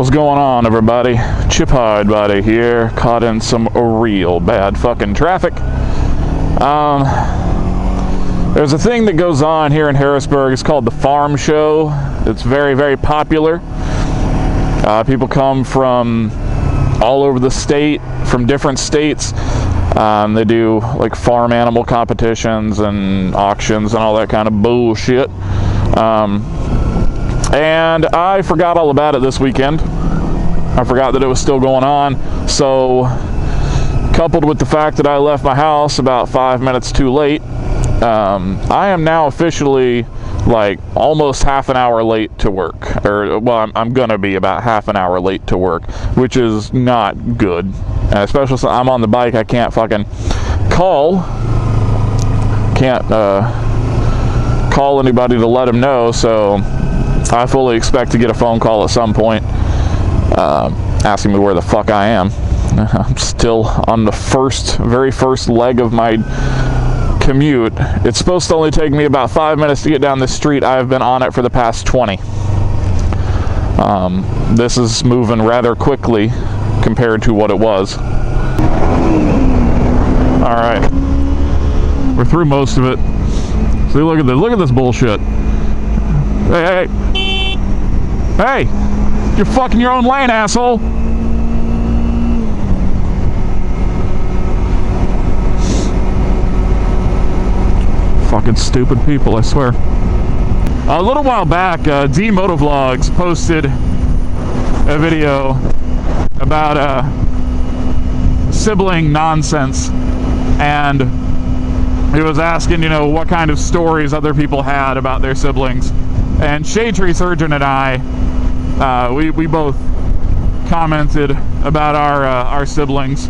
What's going on, everybody? Chip Hide Body here, caught in some real bad fucking traffic. There's a thing that goes on here in Harrisburg. It's called the Farm Show. It's very, very popular. People come from all over the state, from different states. They do like farm animal competitions and auctions and all that kind of bullshit. And I forgot all about it this weekend. I forgot that it was still going on. So, coupled with the fact that I left my house about 5 minutes too late, I am now officially like almost half an hour late to work. Or, well, I'm gonna be about half an hour late to work, which is not good. And especially since I'm on the bike, I can't fucking call. Can't call anybody to let them know, so I fully expect to get a phone call at some point asking me where the fuck I am. I'm still on the very first leg of my commute. It's supposed to only take me about 5 minutes to get down this street. I've been on it for the past 20. This is moving rather quickly compared to what it was. Alright. We're through most of it. See, look at this bullshit. Hey, hey, you're fucking your own lane, asshole. Fucking stupid people, I swear. A little while back, DMotovlogs posted a video about sibling nonsense, and he was asking, you know, what kind of stories other people had about their siblings. And Shadetree Surgeon and I, we both commented about our siblings,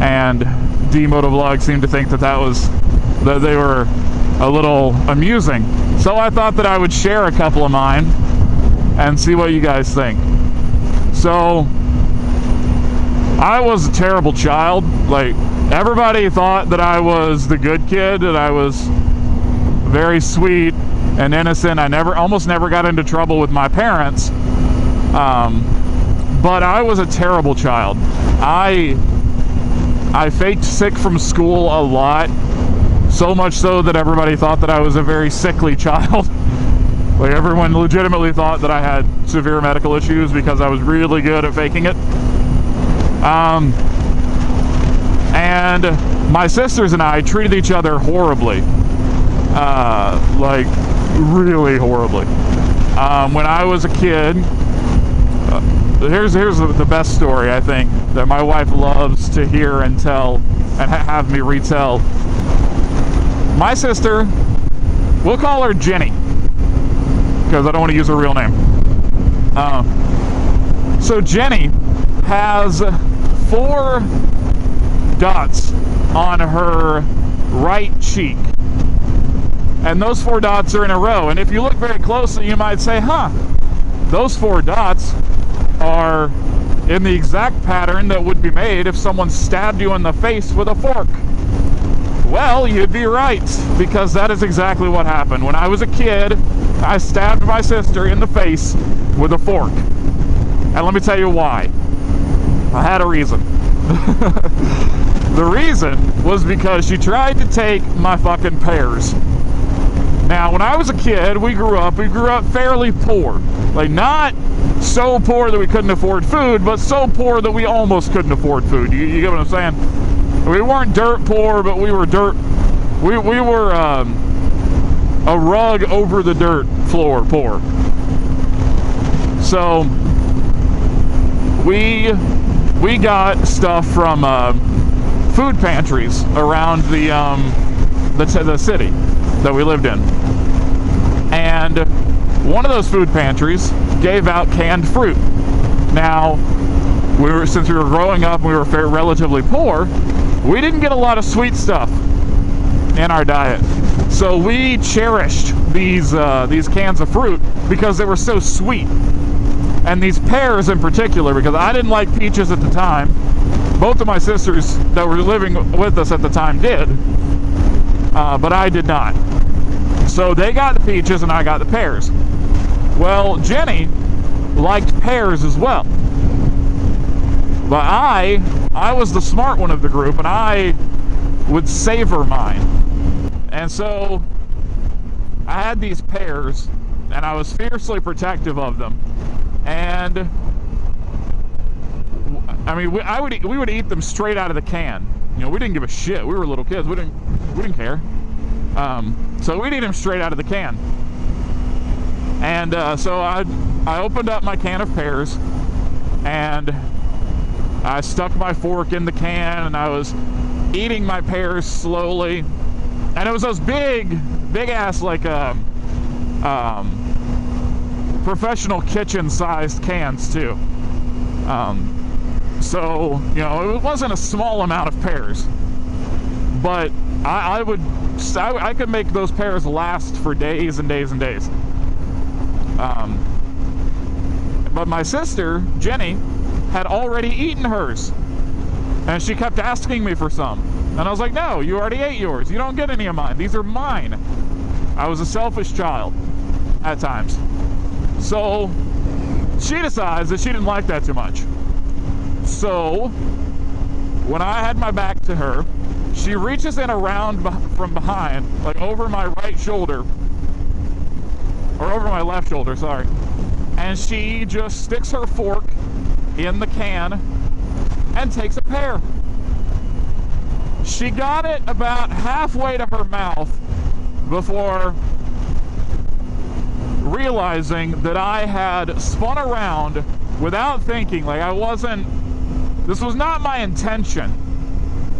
and DMotovlogs seemed to think that they were a little amusing. So I thought that I would share a couple of mine and see what you guys think. So I was a terrible child. Like, everybody thought that I was the good kid, that I was very sweet and innocent. I almost never got into trouble with my parents. But I was a terrible child. I faked sick from school a lot. So much so that everybody thought that I was a very sickly child. Like, everyone legitimately thought that I had severe medical issues because I was really good at faking it. And my sisters and I treated each other horribly. Like, really horribly. When I was a kid, here's the best story, I think, that my wife loves to hear and tell and have me retell. My sister, we'll call her Jenny, because I don't want to use her real name. So Jenny has 4 dots on her right cheek. And those 4 dots are in a row. And if you look very closely, you might say, huh, those 4 dots are in the exact pattern that would be made if someone stabbed you in the face with a fork. Well, you'd be right, because that is exactly what happened. When I was a kid, I stabbed my sister in the face with a fork. And let me tell you why. I had a reason. The reason was because she tried to take my fucking pears. Now, when I was a kid, we grew up fairly poor. Like, not so poor that we couldn't afford food, but so poor that we almost couldn't afford food. You get what I'm saying? We weren't dirt poor, but we were dirt. We were a rug over the dirt floor poor. So we got stuff from food pantries around the city that we lived in, and one of those food pantries gave out canned fruit. Now, since we were growing up, and we were relatively poor. We didn't get a lot of sweet stuff in our diet, so we cherished these cans of fruit because they were so sweet. And these pears in particular, because I didn't like peaches at the time. Both of my sisters that were living with us at the time did, but I did not. So they got the peaches and I got the pears. Well, Jenny liked pears as well. But I was the smart one of the group, and I would savor mine. And so I had these pears, and I was fiercely protective of them. And I mean, we would eat them straight out of the can. You know, we didn't give a shit. We were little kids. We didn't care. So we'd eat them straight out of the can. And so I opened up my can of pears, and I stuck my fork in the can, and I was eating my pears slowly. And it was those big ass, like professional kitchen sized cans too. So, you know, it wasn't a small amount of pears, but I could make those pears last for days and days and days. But my sister, Jenny, had already eaten hers, and she kept asking me for some. And I was like, no, you already ate yours. You don't get any of mine. These are mine. I was a selfish child at times. So she decides that she didn't like that too much. So when I had my back to her, she reaches in around from behind, like over my right shoulder, or over my left shoulder, sorry, and she just sticks her fork in the can and takes a pear. She got it about halfway to her mouth before realizing that I had spun around without thinking. Like, this was not my intention.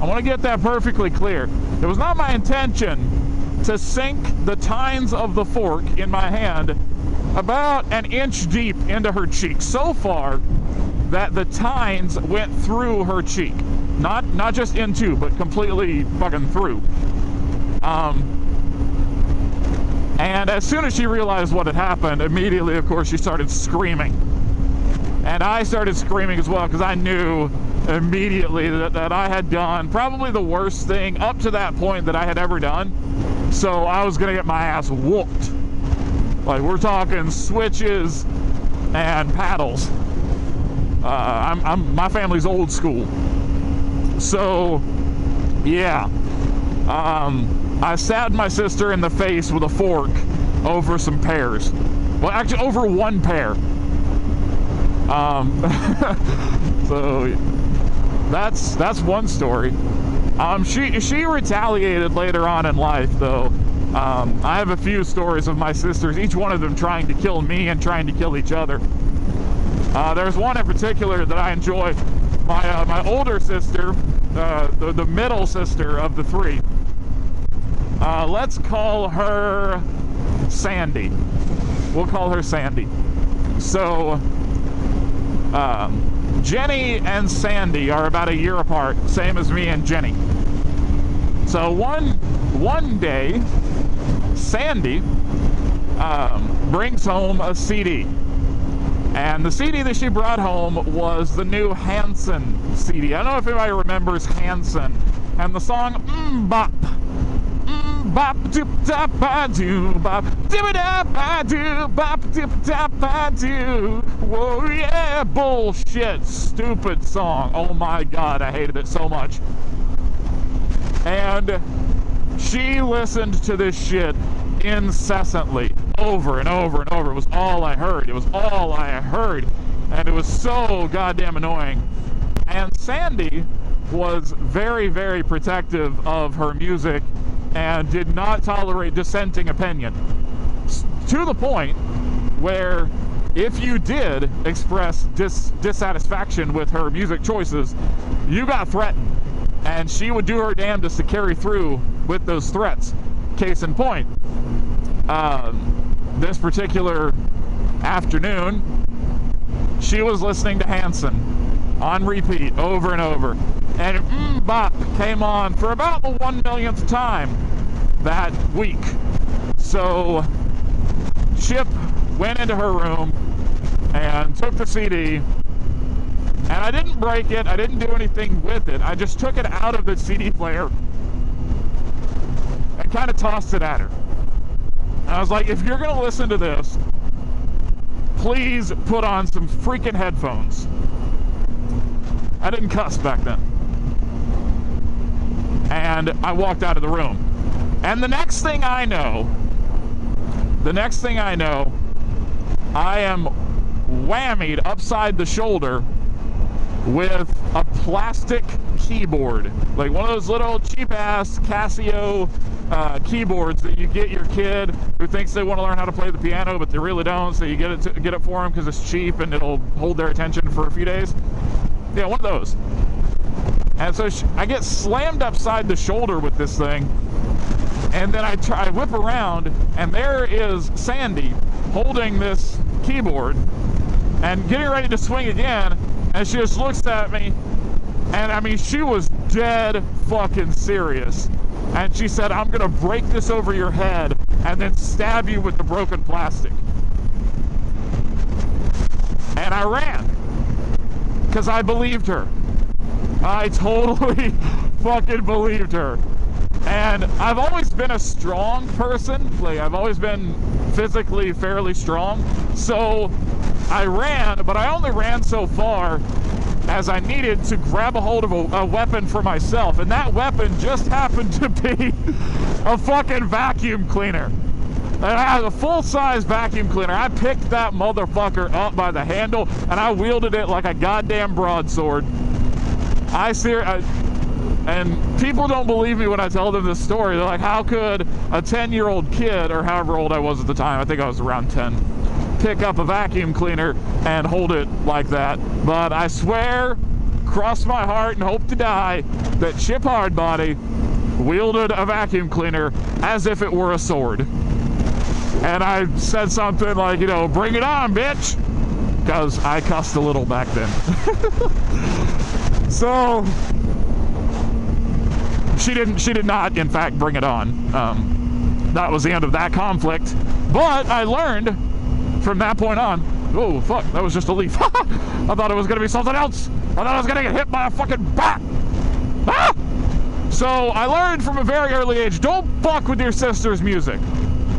I want to get that perfectly clear. It was not my intention to sink the tines of the fork in my hand about an inch deep into her cheek, so far that the tines went through her cheek. Not just into, but completely fucking through. And as soon as she realized what had happened, immediately, of course, she started screaming. And I started screaming as well, because I knew immediately that I had done probably the worst thing up to that point that I had ever done. So I was gonna get my ass whooped. Like, we're talking switches and paddles. My family's old school. So, yeah. I stabbed my sister in the face with a fork over some pears. Well, actually, over one pear. So that's one story. She retaliated later on in life, though. I have a few stories of my sisters, each one of them trying to kill me and trying to kill each other. There's one in particular that I enjoy. My older sister, the middle sister of the three, let's call her Sandy. We'll call her Sandy. So Jenny and Sandy are about a year apart, same as me and Jenny. So one day, Sandy brings home a CD. And the CD that she brought home was the new Hanson CD. I don't know if anybody remembers Hanson and the song Bop. Bop dip dap ba doo bop dip dap ba doo bop dip dap ba doo. Whoa, yeah, bullshit, stupid song. Oh my god, I hated it so much. And she listened to this shit incessantly, over and over and over. It was all I heard. It was all I heard. And it was so goddamn annoying. And Sandy was very, very protective of her music and did not tolerate dissenting opinion. To the point where if you did express dissatisfaction with her music choices, you got threatened. And she would do her damnedest to carry through with those threats. Case in point, this particular afternoon, she was listening to Hanson on repeat over and over. And Bop came on for about the 1,000,000th time that week. So Chip went into her room and took the CD. And I didn't break it, I didn't do anything with it. I just took it out of the CD player and kind of tossed it at her. And I was like, if you're going to listen to this, please put on some freaking headphones. I didn't cuss back then. And I walked out of the room. And the next thing I know, I am whammied upside the shoulder with a plastic keyboard, like one of those little cheap-ass Casio keyboards that you get your kid who thinks they want to learn how to play the piano, but they really don't, so you get it for them because it's cheap and it'll hold their attention for a few days. Yeah, one of those. And so I get slammed upside the shoulder with this thing, and then I whip around, and there is Sandy holding this keyboard and getting ready to swing again, and she just looks at me, and I mean, she was dead fucking serious. And she said, I'm gonna break this over your head and then stab you with the broken plastic. And I ran, because I believed her. I totally fucking believed her. And I've always been a strong person. Like, I've always been physically fairly strong. So I ran, but I only ran so far as I needed to grab a hold of a weapon for myself. And that weapon just happened to be a fucking vacuum cleaner. And I had a full-size vacuum cleaner. I picked that motherfucker up by the handle, and I wielded it like a goddamn broadsword. And people don't believe me when I tell them this story. They're like, how could a 10-year-old kid, or however old I was at the time, I think I was around 10, pick up a vacuum cleaner and hold it like that? But I swear, cross my heart and hope to die, that Chip Hardbody wielded a vacuum cleaner as if it were a sword. And I said something like, you know, bring it on, bitch, because I cussed a little back then. So she did not, in fact, bring it on. That was the end of that conflict. But I learned from that point on, oh, fuck, that was just a leaf. I thought it was going to be something else. I thought I was going to get hit by a fucking bat. Ah! So I learned from a very early age, don't fuck with your sister's music.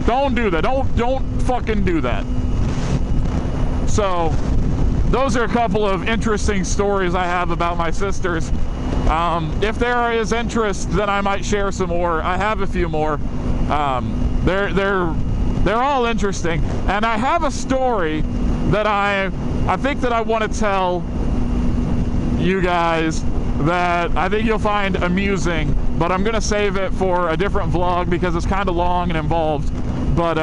Don't do that. Don't fucking do that. So those are a couple of interesting stories I have about my sisters. If there is interest, then I might share some more. I have a few more. They're all interesting, and I have a story that I think that I want to tell you guys that I think you'll find amusing, but I'm gonna save it for a different vlog because it's kind of long and involved. But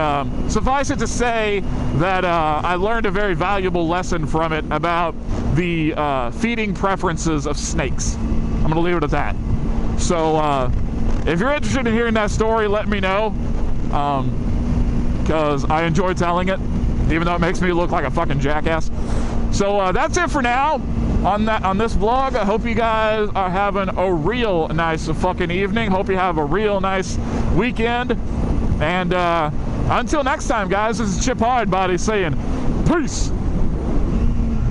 suffice it to say that I learned a very valuable lesson from it about the feeding preferences of snakes. I'm gonna leave it at that. So if you're interested in hearing that story, let me know, because I enjoy telling it, even though it makes me look like a fucking jackass. So that's it for now on this vlog. I hope you guys are having a real nice fucking evening. Hope you have a real nice weekend. And until next time, guys, this is Chip Hardbody saying peace.